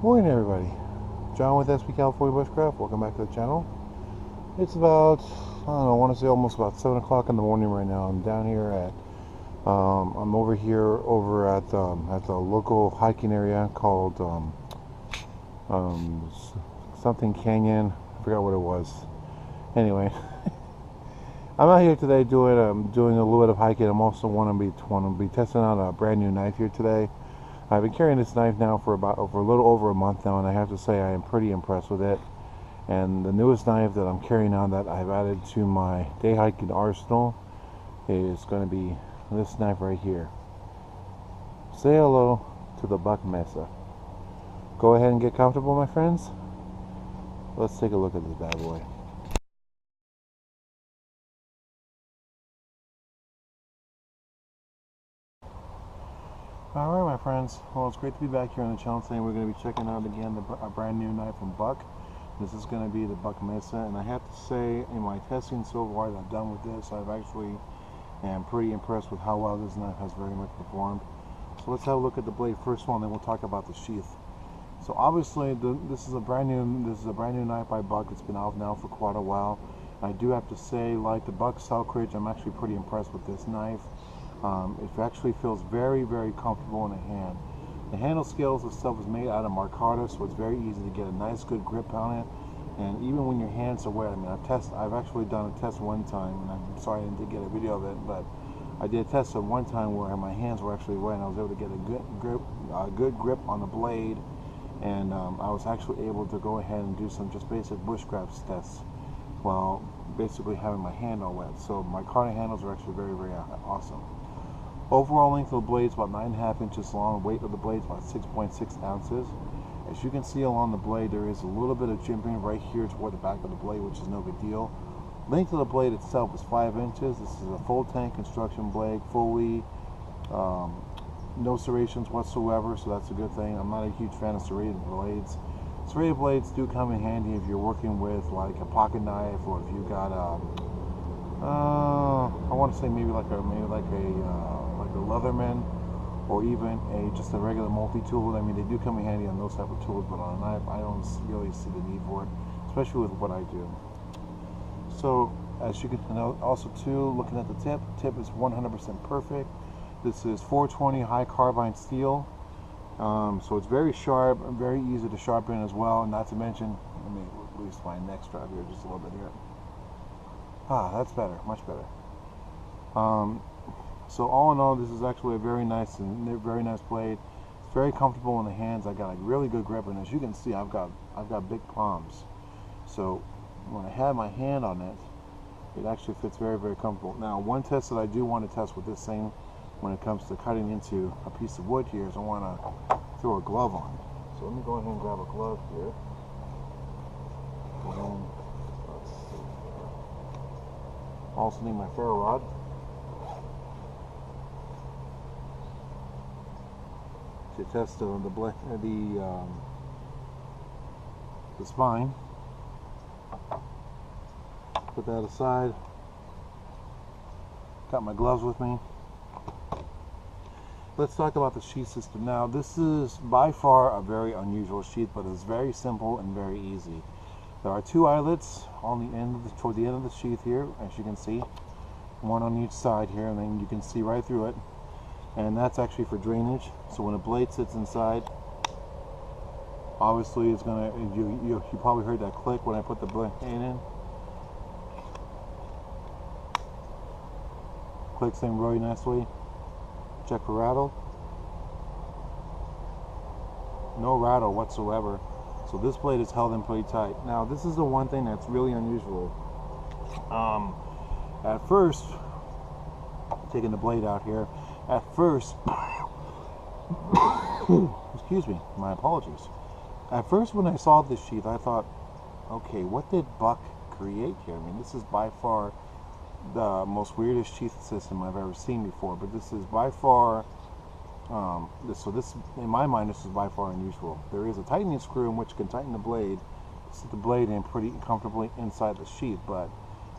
Morning everybody, John with SB California Bushcraft. Welcome back to the channel. It's about, I don't know, I want to say almost about 7 o'clock in the morning right now. I'm down here at, I'm over here at the local hiking area called something Canyon. I forgot what it was. Anyway, I'm out here today doing a little bit of hiking. I'm also want to be testing out a brand new knife here today. I've been carrying this knife now for a little over a month now, and I have to say I am pretty impressed with it. And the newest knife that I'm carrying now that I've added to my day hiking arsenal is going to be this knife right here. Say hello to the Buck Mesa. Go ahead and get comfortable, my friends. Let's take a look at this bad boy. Alright my friends, well it's great to be back here on the channel today. We're going to be checking out again a brand new knife from Buck. This is going to be the Buck Mesa, and I have to say in my testing so far that I've done with this, I've actually am pretty impressed with how well this knife has very much performed. So let's have a look at the blade first one, then we'll talk about the sheath. So obviously this is a brand new knife by Buck. It's been out now for quite a while. I do have to say, like the Buck South Ridge, I'm actually pretty impressed with this knife. It actually feels very, very comfortable in the hand. The handle scales itself is made out of micarta, so it's very easy to get a nice, good grip on it. And even when your hands are wet, I mean, I've actually done a test one time, and I'm sorry I didn't get a video of it, but I did a test of one time where my hands were actually wet, and I was able to get a good grip on the blade, and I was actually able to go ahead and do some just basic bushcraft tests while basically having my hand all wet. So my micarta handles are actually very, very awesome. Overall length of the blade is about 9.5 inches long. Weight of the blade is about 6.6 ounces. As you can see along the blade, there is a little bit of jimping right here toward the back of the blade, which is no big deal. Length of the blade itself is 5 inches. This is a full tank construction blade, fully no serrations whatsoever, so that's a good thing. I'm not a huge fan of serrated blades. Serrated blades do come in handy if you're working with like a pocket knife, or if you got I want to say maybe like a Leatherman, or even just a regular multi-tool. I mean, they do come in handy on those type of tools, but on a knife I don't really see the need for it, especially with what I do. So as you can know, also too, looking at the tip is 100% perfect. This is 420 high carbide steel, so it's very sharp and very easy to sharpen as well. Not to mention, let me release my neck strap here just a little bit here. That's better, much better. So all in all, this is actually a very nice blade. It's very comfortable in the hands. I got a really good grip, and as you can see, I've got big palms. So when I have my hand on it, it actually fits very, very comfortable. Now, one test that I do want to test with this thing when it comes to cutting into a piece of wood here is I want to throw a glove on it. So let me go ahead and grab a glove here. And let's see here. Also need my ferro rod. To test the spine. Put that aside. Got my gloves with me. Let's talk about the sheath system. Now, this is by far a very unusual sheath, but it's very simple and very easy. There are two eyelets on the end toward the end of the sheath here, as you can see, one on each side here, and then you can see right through it. And that's actually for drainage. So when a blade sits inside, obviously it's gonna, you probably heard that click when I put the blade in. Clicks in really nicely. Check for rattle. No rattle whatsoever. So this blade is held in pretty tight. Now this is the one thing that's really unusual. At first, taking the blade out here, at first, excuse me, my apologies. At first when I saw this sheath, I thought, okay, what did Buck create here? I mean, this is by far the most weirdest sheath system I've ever seen before, but this is by far, in my mind, this is by far unusual. There is a tightening screw in which can tighten the blade, sit the blade in pretty comfortably inside the sheath, but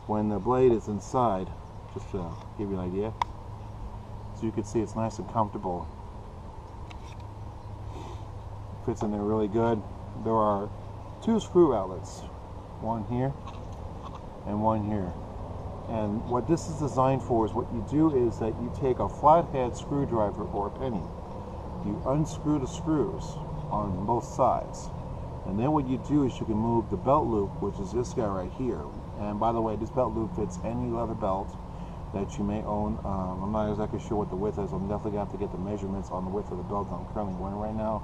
when the blade is inside, just to give you an idea, so you can see it's nice and comfortable fits in there really good. There are 2 screw outlets, one here and one here. And what this is designed for is what you do is that you take a flathead screwdriver or a penny, you unscrew the screws on both sides, and then what you do is you can move the belt loop, which is this guy right here. And by the way, this belt loop fits any leather belt that you may own. I'm not exactly sure what the width is. I'm definitely going to have to get the measurements on the width of the belt that I'm currently wearing right now.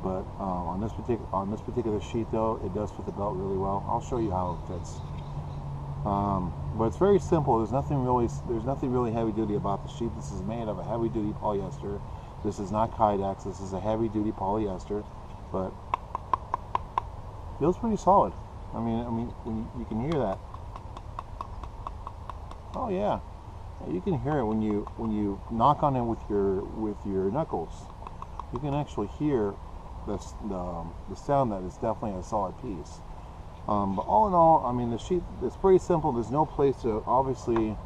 But on this particular sheet, though, it does fit the belt really well. I'll show you how it fits. But it's very simple. There's nothing really heavy duty about the sheet. This is made of a heavy duty polyester. This is not Kydex. This is a heavy duty polyester, but feels pretty solid. I mean, when you can hear that. Oh yeah, you can hear it when you knock on it with your knuckles. You can actually hear the sound that is definitely a solid piece. But all in all, I mean, the sheet, it's pretty simple. There's no place to obviously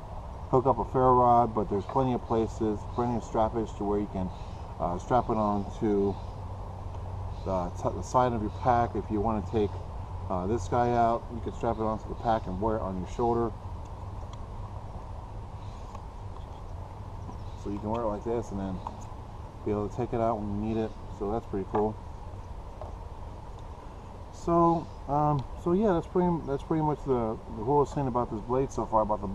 hook up a ferro rod, but there's plenty of places, plenty of strappage to where you can strap it onto the side of your pack. If you want to take this guy out, you can strap it onto the pack and wear it on your shoulder. So you can wear it like this and then be able to take it out when you need it. So that's pretty cool. So yeah, that's pretty much the coolest thing about this blade so far, about the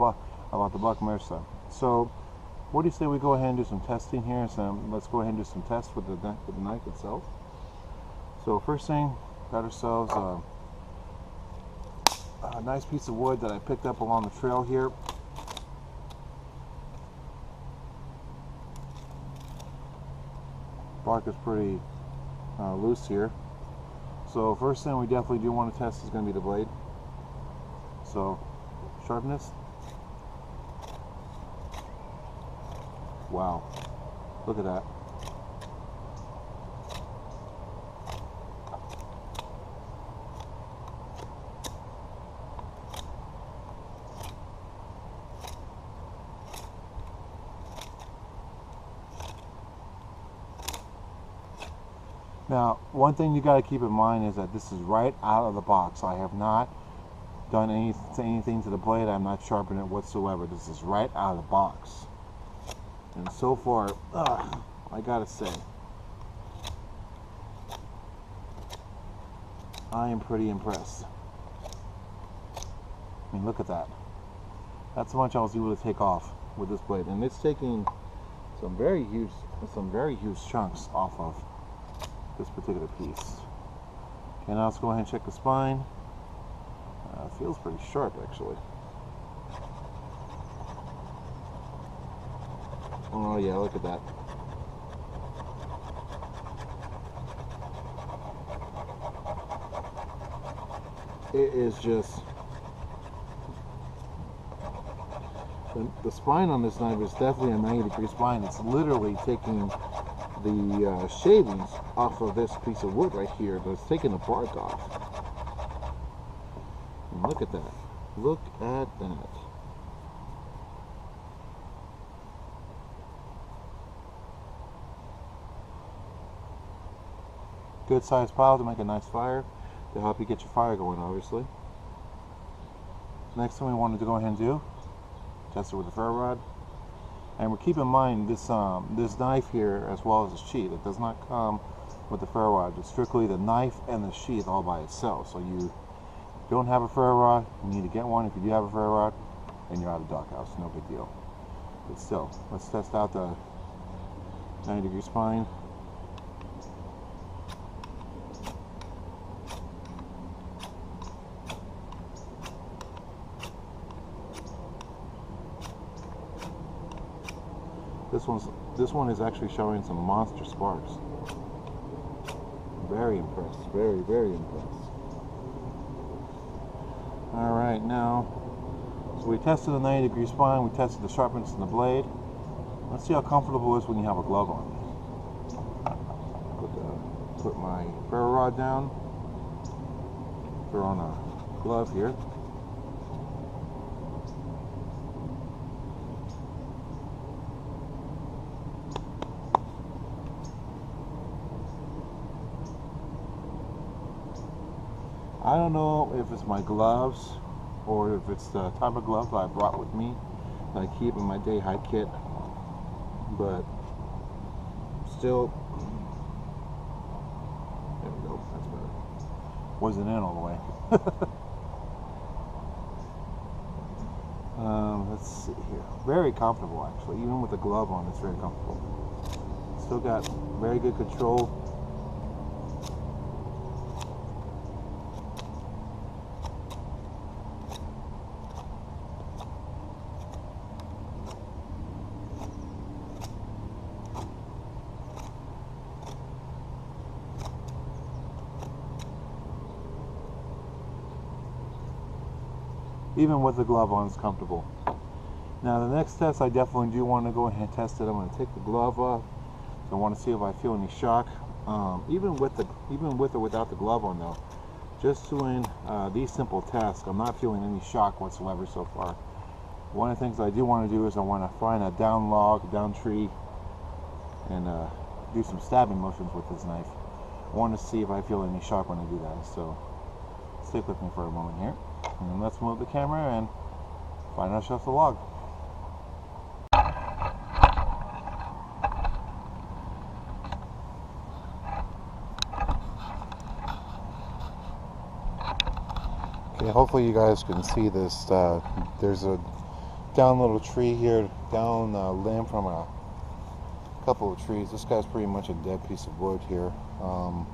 Buck Mesa. So what do you say we go ahead and do some testing here? So let's go ahead and do some tests with the knife itself. So first thing, got ourselves a nice piece of wood that I picked up along the trail here. Bark is pretty loose here. So first thing we definitely do want to test is going to be the blade. So sharpness. Wow, look at that. Now, one thing you got to keep in mind is that this is right out of the box. I have not done anything to the blade. I'm not sharpening it whatsoever. This is right out of the box. And so far, I gotta say, I am pretty impressed. I mean, look at that. That's how much I was able to take off with this blade, and it's taking some very huge chunks off of this particular piece. Okay, now let's go ahead and check the spine. It feels pretty sharp, actually. Oh yeah, look at that. It is just... The spine on this knife is definitely a 90-degree spine. It's literally taking the shavings off of this piece of wood right here. That's taking the bark off. And look at that. Look at that. Good sized pile to make a nice fire, to help you get your fire going, obviously. Next thing we wanted to go ahead and do, test it with the ferro rod. And we keep in mind this this knife here, as well as the sheath, it does not come with the ferro rod. It's strictly the knife and the sheath all by itself. So you don't have a ferro rod, you need to get one. If you do have a ferro rod, then you're out of doghouse, no big deal. But still, let's test out the 90-degree spine. This one is actually showing some monster sparks. Very impressed. Very, very impressed. Alright, now, so we tested the 90-degree spine, we tested the sharpness in the blade. Let's see how comfortable it is when you have a glove on. Put my ferro rod down. Throw on a glove here. I don't know if it's my gloves or if it's the type of gloves I brought with me that I keep in my day hike kit, but still, there we go, that's better. Wasn't in all the way. Let's see here. Very comfortable, actually. Even with the glove on, it's very comfortable. Still got very good control. Even with the glove on, it's comfortable. Now the next test, I definitely do want to go ahead and test it. I'm going to take the glove off. So I want to see if I feel any shock, even with or without the glove on though. Just doing these simple tests, I'm not feeling any shock whatsoever so far. One of the things I do want to do is I want to find a down log, down tree, and do some stabbing motions with this knife. I want to see if I feel any shock when I do that. So stick with me for a moment here, and then let's move the camera and find out off the log. Okay, hopefully you guys can see this. There's a down little tree here, down limb from a couple of trees. This guy's pretty much a dead piece of wood here. Now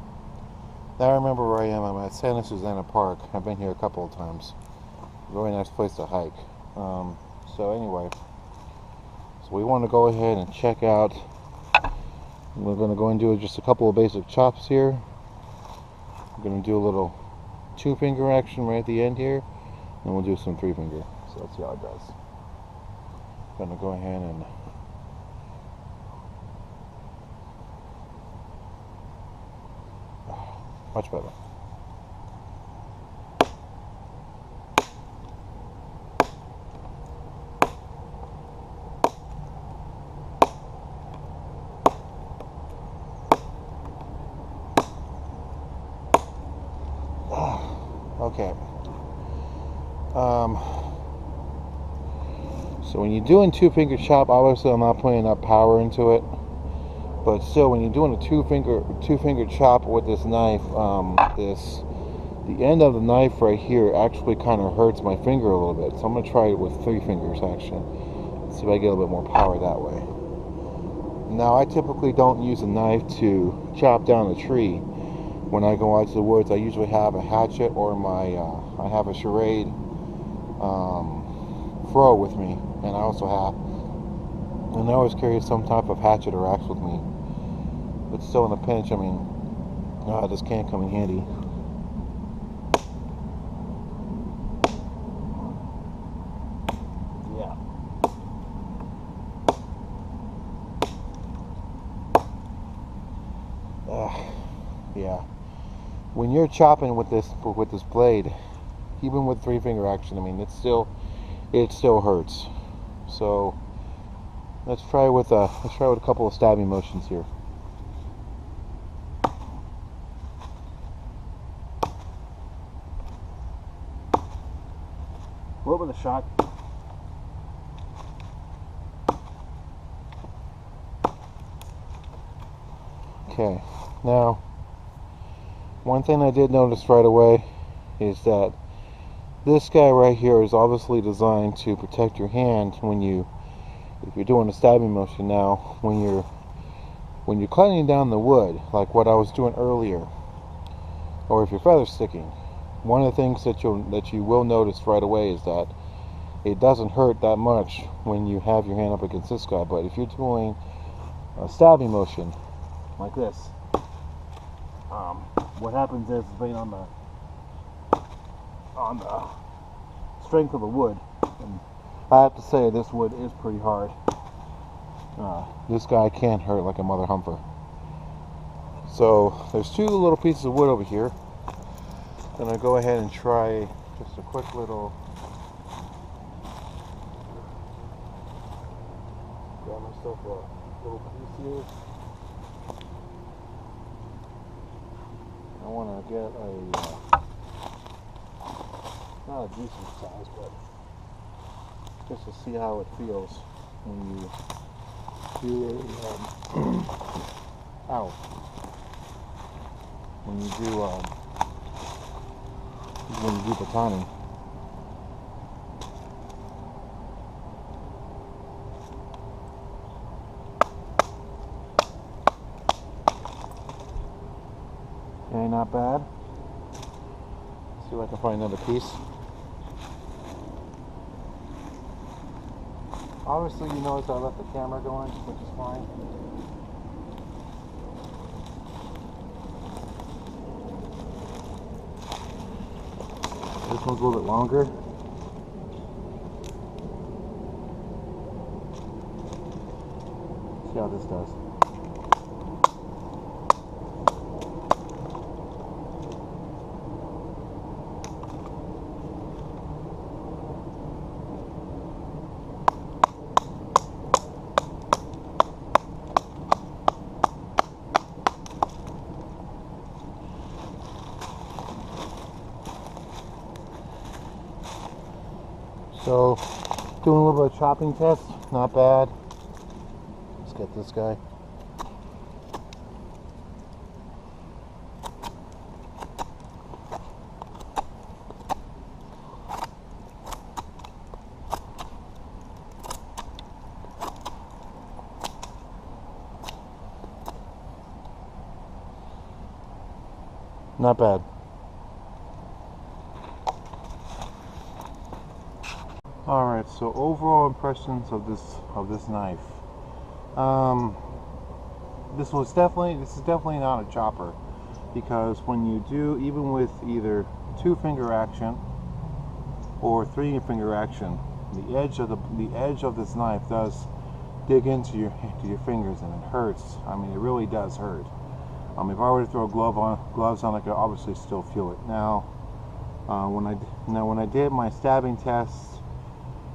I remember where I am. I'm at Santa Susana Park. I've been here a couple of times. Really nice place to hike. So anyway, so we want to go ahead and check out. We're going to go and do just a couple of basic chops here. We're going to do a little 2-finger action right at the end here, and we'll do some 3-finger. So let's see how it does. I'm going to go ahead and much better. Okay. So when you're doing 2-finger chop, obviously I'm not putting enough power into it. But still, when you're doing a two finger chop with this knife, the end of the knife right here actually kind of hurts my finger a little bit. So I'm gonna try it with 3 fingers action. See if I get a little bit more power that way. Now I typically don't use a knife to chop down a tree. When I go out to the woods, I usually have a hatchet or I have a charade throw with me, and I always carry some type of hatchet or axe with me. But still, in a pinch, I mean, this can come in handy. Yeah. Yeah. When you're chopping with this blade, even with 3-finger action, I mean, it still hurts. So let's try with a couple of stabbing motions here. A little bit of shock. Okay, now one thing I did notice right away is that this guy right here is obviously designed to protect your hand if you're doing a stabbing motion. Now when you're cutting down the wood, like what I was doing earlier, or if you're feather sticking, one of the things that you will notice right away is that it doesn't hurt that much when you have your hand up against this guy. But if you're doing a stabbing motion like this, what happens is, based on the strength of the wood, and I have to say this wood is pretty hard. This guy can hurt like a mother humper. So there's 2 little pieces of wood over here. I'm gonna go ahead and try just a quick little. Grab myself a little piece here. I want to get not a decent size, but just to see how it feels when you do a ow, when you do batoning. Okay, not bad. See if I can find another piece. Obviously, you notice I left the camera going, which is fine. This one's a little bit longer. See how this does. So, doing a little bit of chopping test, not bad. Let's get this guy. Not bad. Alright, so overall impressions of this knife. This is definitely not a chopper, because when you do, even with either 2-finger action or 3-finger action, the edge of this knife does dig into your fingers, and it hurts. I mean, it really does hurt. If I were to throw gloves on, I could obviously still feel it. Now, when I did my stabbing tests,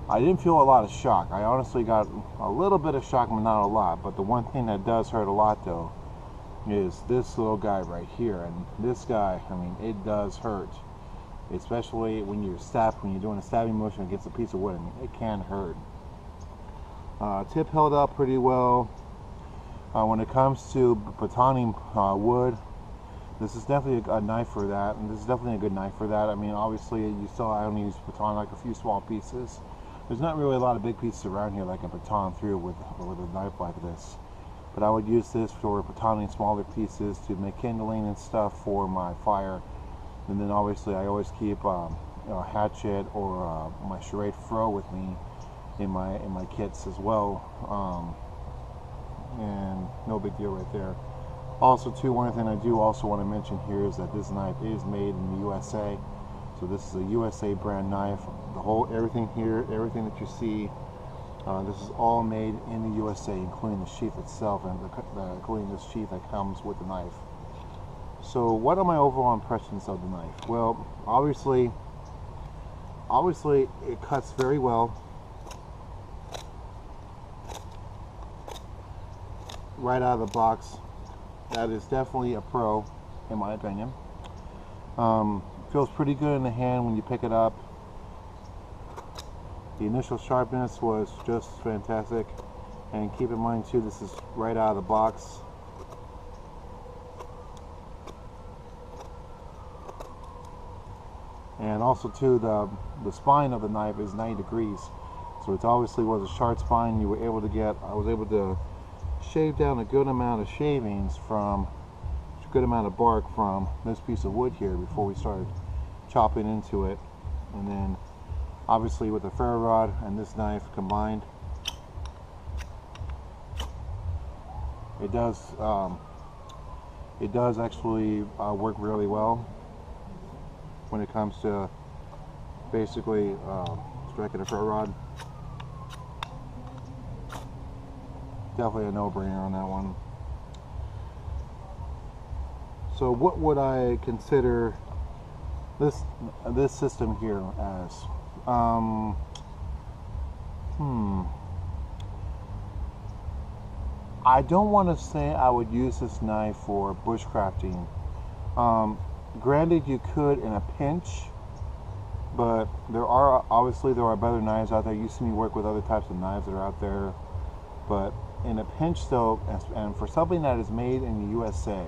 I didn't feel a lot of shock. I honestly got a little bit of shock, but not a lot. But the one thing that does hurt a lot, though, is this little guy right here. And this guy, I mean, it does hurt, especially when you're doing a stabbing motion against a piece of wood. I mean, it can hurt. Tip held up pretty well. When it comes to batoning wood, this is definitely a knife for that, and this is definitely a good knife for that. I mean, obviously, you saw I only use baton like a few small pieces. There's not really a lot of big pieces around here that I can baton through with a knife like this. But I would use this for batoning smaller pieces to make kindling and stuff for my fire. And then obviously I always keep a hatchet or my charade fro with me in my kits as well. And no big deal right there. Also, too, one thing I do also want to mention here is that this knife is made in the USA. So this is a USA brand knife. Everything here, everything that you see, this is all made in the USA, including the sheath itself and including this sheath that comes with the knife. So what are my overall impressions of the knife? Well, obviously it cuts very well. Right out of the box, that is definitely a pro, in my opinion. Feels pretty good in the hand when you pick it up. The initial sharpness was just fantastic, and keep in mind too, this is right out of the box. And also too, the spine of the knife is 90 degrees, so it obviously was a sharp spine. I was able to shave down a good amount of bark from this piece of wood here before we started chopping into it. And then obviously with the ferro rod and this knife combined, it does actually work really well when it comes to basically striking a ferro rod. Definitely a no-brainer on that one. So what would I consider this system here as? I don't want to say I would use this knife for bushcrafting. Granted, you could in a pinch, But there are better knives out there. You see me work with other types of knives that are out there, but in a pinch though, and for something that is made in the USA,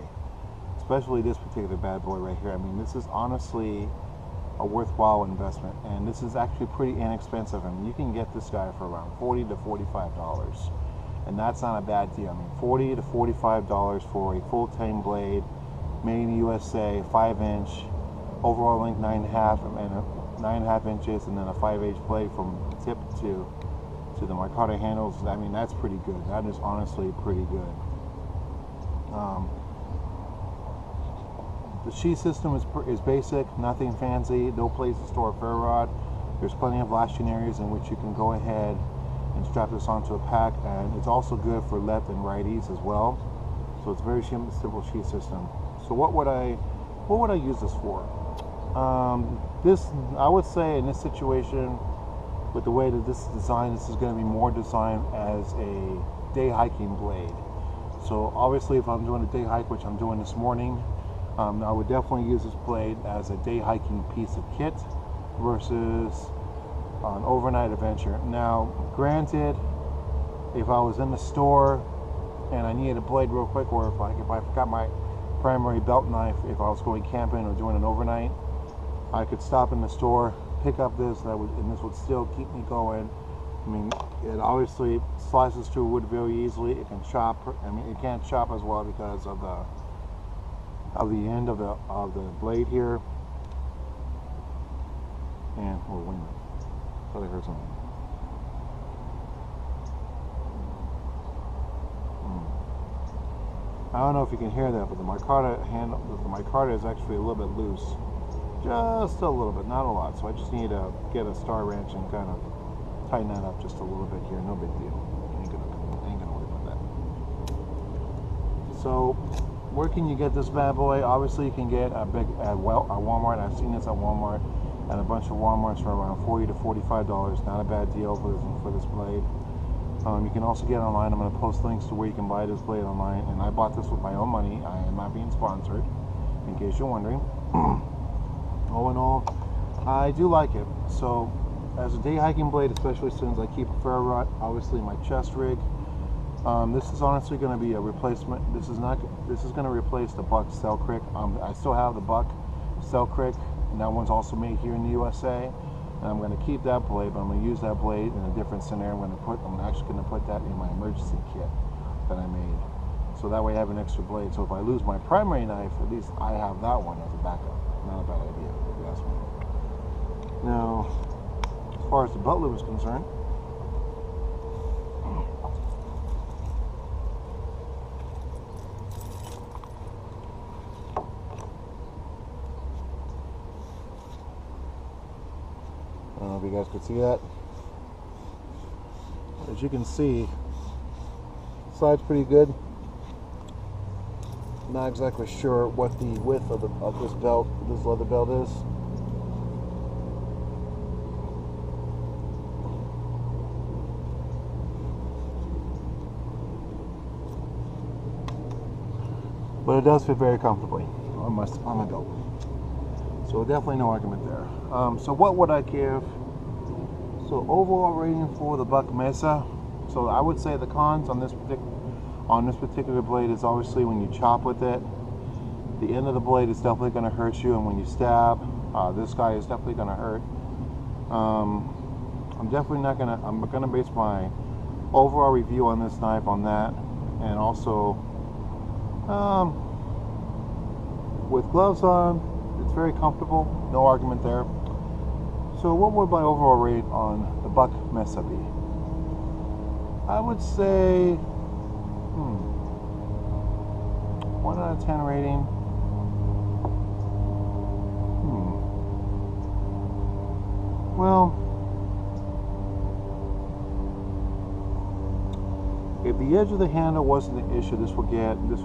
especially this particular bad boy right here, I mean, this is honestly a worthwhile investment, and this is actually pretty inexpensive. I mean, you can get this guy for around $40 to $45, and that's not a bad deal. I mean, $40 to $45 for a full tang blade, made in the USA, 5-inch, overall length 9.5, and 9.5 inches, and then a 5-inch blade from tip to the micarta handles. I mean, that's pretty good. That is honestly pretty good. The sheath system is basic, nothing fancy, no place to store a ferro rod. There's plenty of lashing areas in which you can go ahead and strap this onto a pack, and it's also good for left and righties as well. So it's a very simple sheath system. So what would I use this for? I would say in this situation, with the way that this is designed, this is going to be more designed as a day hiking blade. So obviously, if I'm doing a day hike, which I'm doing this morning, I would definitely use this blade as a day hiking piece of kit versus an overnight adventure. Now, granted, if I was in the store and I needed a blade real quick, or if I forgot my primary belt knife, if I was going camping or doing an overnight, I could stop in the store, pick up this, and this would still keep me going. I mean, it obviously slices through wood very easily. It can chop. I mean, it can't chop as well because of the end of the blade here. And oh, wait a minute, I thought I heard something. I don't know if you can hear that, but the micarta is actually a little bit loose. Just a little bit, not a lot. So I just need to get a star wrench and kind of tighten that up just a little bit here. No big deal. Ain't gonna worry about that. So where can you get this bad boy? Obviously, you can get at Walmart. I've seen this at Walmart and a bunch of Walmarts for around $40 to $45. Not a bad deal for this blade. You can also get it online. I'm going to post links to where you can buy this blade online. And I bought this with my own money. I am not being sponsored, in case you're wondering. All in all, I do like it. So, as a day hiking blade, especially since I keep a ferro rod, obviously my chest rig. This is honestly going to be a replacement. This is going to replace the Buck Selkirk. I still have the Buck Selkirk, and that one's also made here in the USA. And I'm going to keep that blade, but I'm going to use that blade in a different scenario. I'm actually going to put that in my emergency kit that I made, so that way I have an extra blade. So if I lose my primary knife, at least I have that one as a backup. Not a bad idea, if you ask me. Now, as far as the belt loop is concerned, I don't know if you guys could see that. As you can see, the slide's pretty good. Not exactly sure what the width of this leather belt is. But it does fit very comfortably on my belt. So definitely no argument there. So what would I give? So overall rating for the Buck Mesa. So I would say the cons on this particular blade is obviously when you chop with it, the end of the blade is definitely going to hurt you, and when you stab, this guy is definitely going to hurt. I'm gonna base my overall review on this knife on that, and also with gloves on, it's very comfortable, no argument there. So what would my overall rate on the Buck Mesa be? I would say 1 out of 10 rating. Well, if the edge of the handle wasn't an issue, this will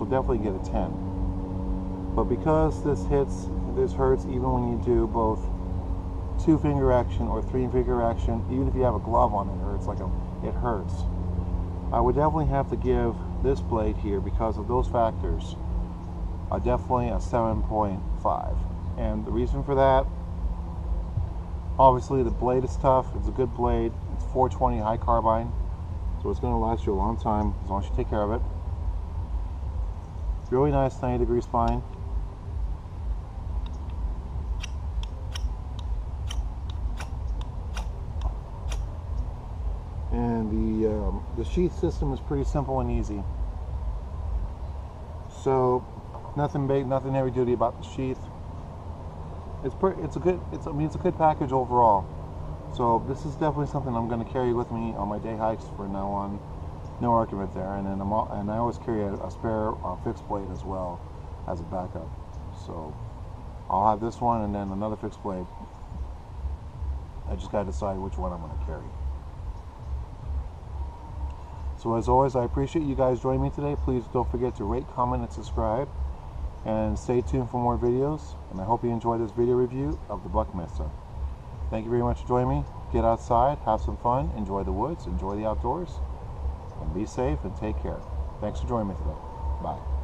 definitely get a 10. But because this hurts even when you do both 2-finger action or 3-finger action, even if you have a glove on, it hurts. I would definitely have to give this blade here, because of those factors, definitely a 7.5. And the reason for that, Obviously the blade is tough. It's a good blade. It's 420 high carbine, so it's going to last you a long time as long as you take care of it. Really nice 90-degree spine. And the sheath system is pretty simple and easy. So nothing big, nothing heavy duty about the sheath. It's a good package overall. So this is definitely something I'm going to carry with me on my day hikes from now on. No argument there. And then I always carry a spare fixed blade as well as a backup. So I'll have this one and then another fixed blade. I just got to decide which one I'm going to carry. So as always, I appreciate you guys joining me today. Please don't forget to rate, comment, and subscribe. And stay tuned for more videos. And I hope you enjoyed this video review of the Buck Mesa. Thank you very much for joining me. Get outside, have some fun, enjoy the woods, enjoy the outdoors, and be safe and take care. Thanks for joining me today. Bye.